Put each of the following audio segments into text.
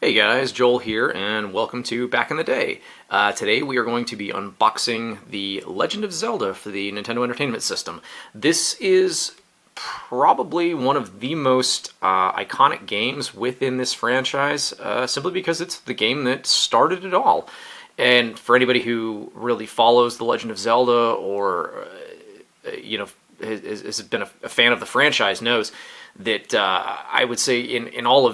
Hey guys, Joel here, and welcome to Back in the Day. Today we are going to be unboxing the Legend of Zelda for the Nintendo Entertainment System. This is probably one of the most iconic games within this franchise, simply because it's the game that started it all. And for anybody who really follows the Legend of Zelda or, has been a fan of the franchise knows that I would say in all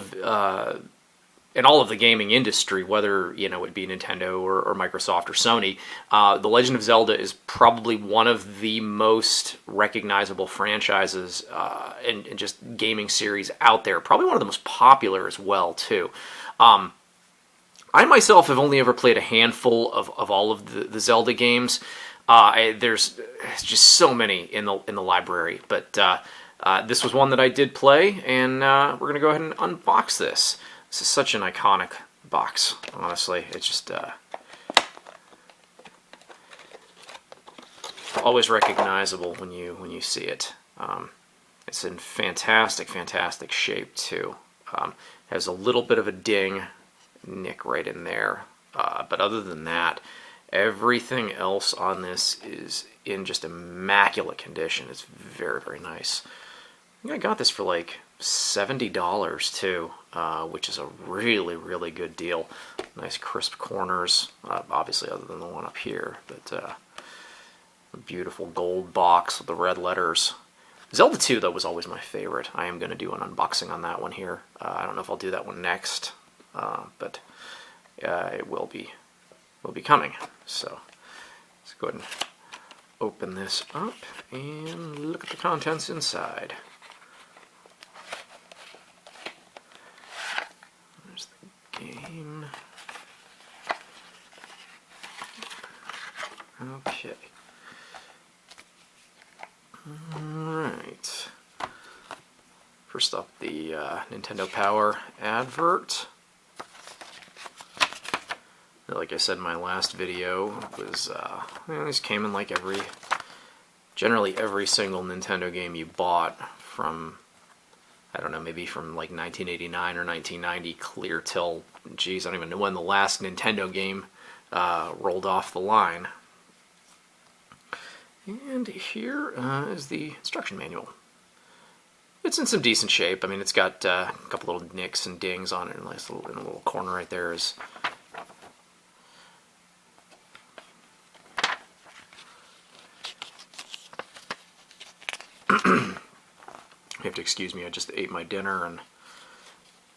of the gaming industry, whether it be Nintendo or Microsoft or Sony, The Legend of Zelda is probably one of the most recognizable franchises and just gaming series out there. Probably one of the most popular as well, too. I myself have only ever played a handful of all of the Zelda games. There's just so many in the library, but this was one that I did play, and we're going to go ahead and unbox this. This is such an iconic box, honestly. It's just always recognizable when you see it. It's in fantastic shape too. Has a little bit of a ding nick right in there, but other than that, everything else on this is in just immaculate condition. It's very nice. I think I got this for like $70 too, which is a really good deal. Nice crisp corners, obviously other than the one up here, but a beautiful gold box with the red letters. Zelda 2 though was always my favorite. I am going to do an unboxing on that one here. I don't know if I'll do that one next, but it will be coming. So let's go ahead and open this up and look at the contents inside. Game. Okay. Alright. First up, the Nintendo Power Advert. Like I said in my last video, it was these came in like generally every single Nintendo game you bought from, I don't know, maybe from like 1989 or 1990 clear till, geez, I don't even know when the last Nintendo game rolled off the line. And here is the instruction manual. It's in some decent shape. I mean, it's got a couple little nicks and dings on it, and nice little, in a little corner right there is. You have to excuse me, I just ate my dinner, and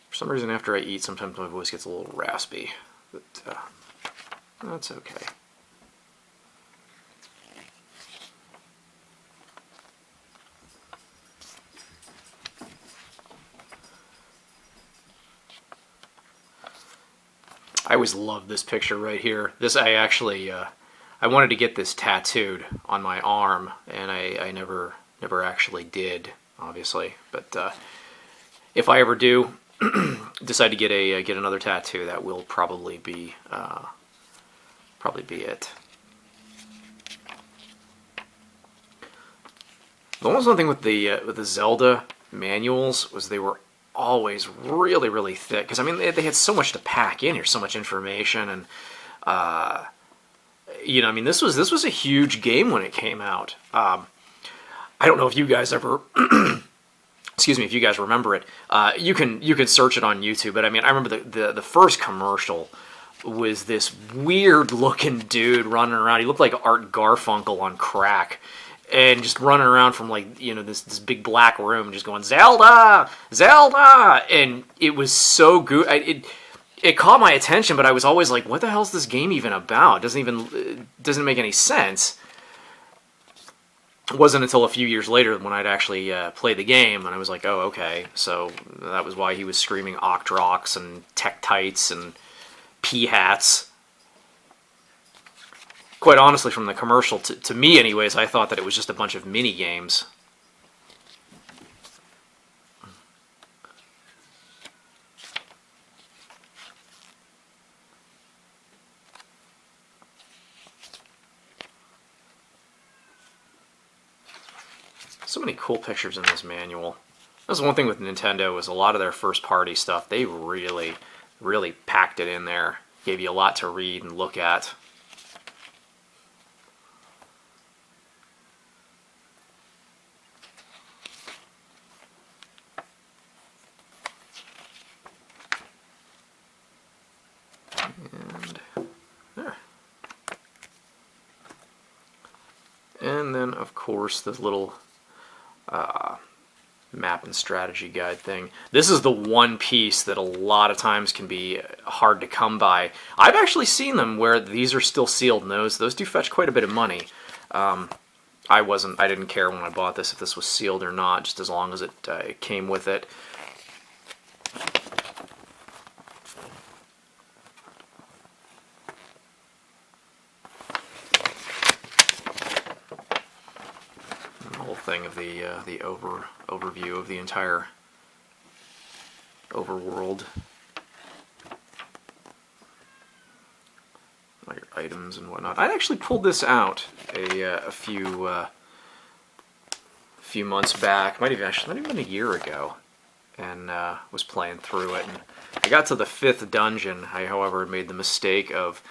for some reason after I eat, sometimes my voice gets a little raspy, but that's okay. I always love this picture right here. This, I actually, I wanted to get this tattooed on my arm, and I never actually did, obviously, but if I ever do decide to get another tattoo, that will probably be it. The one thing with the Zelda manuals was they were always really thick, because I mean they had so much to pack in here, so much information, and I mean this was a huge game when it came out. I don't know if you guys ever, excuse me, if you guys remember it. You can search it on YouTube, but I mean, I remember the first commercial was this weird looking dude running around. He looked like Art Garfunkel on crack, and just running around from like this big black room, just going Zelda, Zelda, and it was so good. It caught my attention, but I was always like, what the hell is this game even about? It doesn't make any sense. It wasn't until a few years later when I'd actually play the game, and I was like, oh, okay, so that was why he was screaming Octrox and Tektites and P-hats. Quite honestly, from the commercial, to me anyways, I thought that it was just a bunch of mini-games. So many cool pictures in this manual. That's one thing with Nintendo, is a lot of their first party stuff, they really really packed it in there. Gave you a lot to read and look at. And then, of course, this little map and strategy guide thing. This is the one piece that a lot of times can be hard to come by. I've actually seen them where these are still sealed, and those do fetch quite a bit of money. I didn't care when I bought this if this was sealed or not, just as long as it came with it. Thing of the overview of the entire overworld, all your items and whatnot. I actually pulled this out a few months back, might even actually not even a year ago, and was playing through it. And I got to the 5th dungeon. I, however, made the mistake of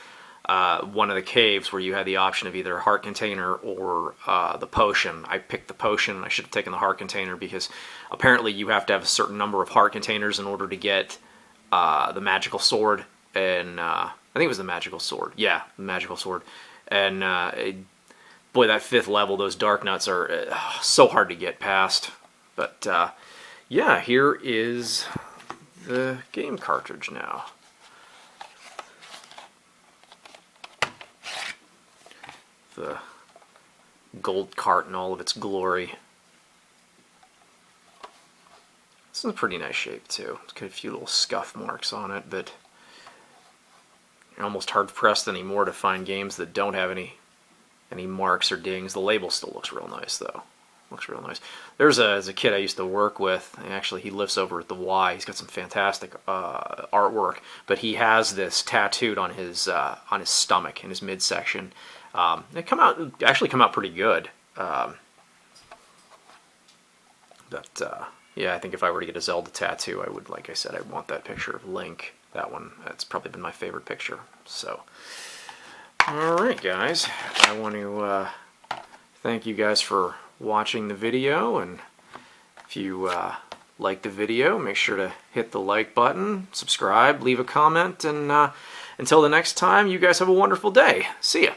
one of the caves where you had the option of either a heart container or the potion. I picked the potion. I should have taken the heart container because apparently you have to have a certain number of heart containers in order to get the magical sword. And I think it was the magical sword. Yeah, the magical sword. And boy, that 5th level, those dark nuts are so hard to get past. But yeah, here is the game cartridge now. The gold cart in all of its glory. This is in pretty nice shape too. It's got a few little scuff marks on it, but you're almost hard pressed anymore to find games that don't have any marks or dings. The label still looks real nice though. Looks real nice. There's a kid I used to work with, and actually he lives over at the Y. He's got some fantastic artwork, but he has this tattooed on his stomach in his midsection. They actually come out pretty good. But yeah, I think if I were to get a Zelda tattoo, I would, like I said, I want that picture of Link. That one, that's probably been my favorite picture. So, alright guys, I want to thank you guys for watching the video, and if you like the video, make sure to hit the like button, subscribe, leave a comment, and until the next time, you guys have a wonderful day. See ya!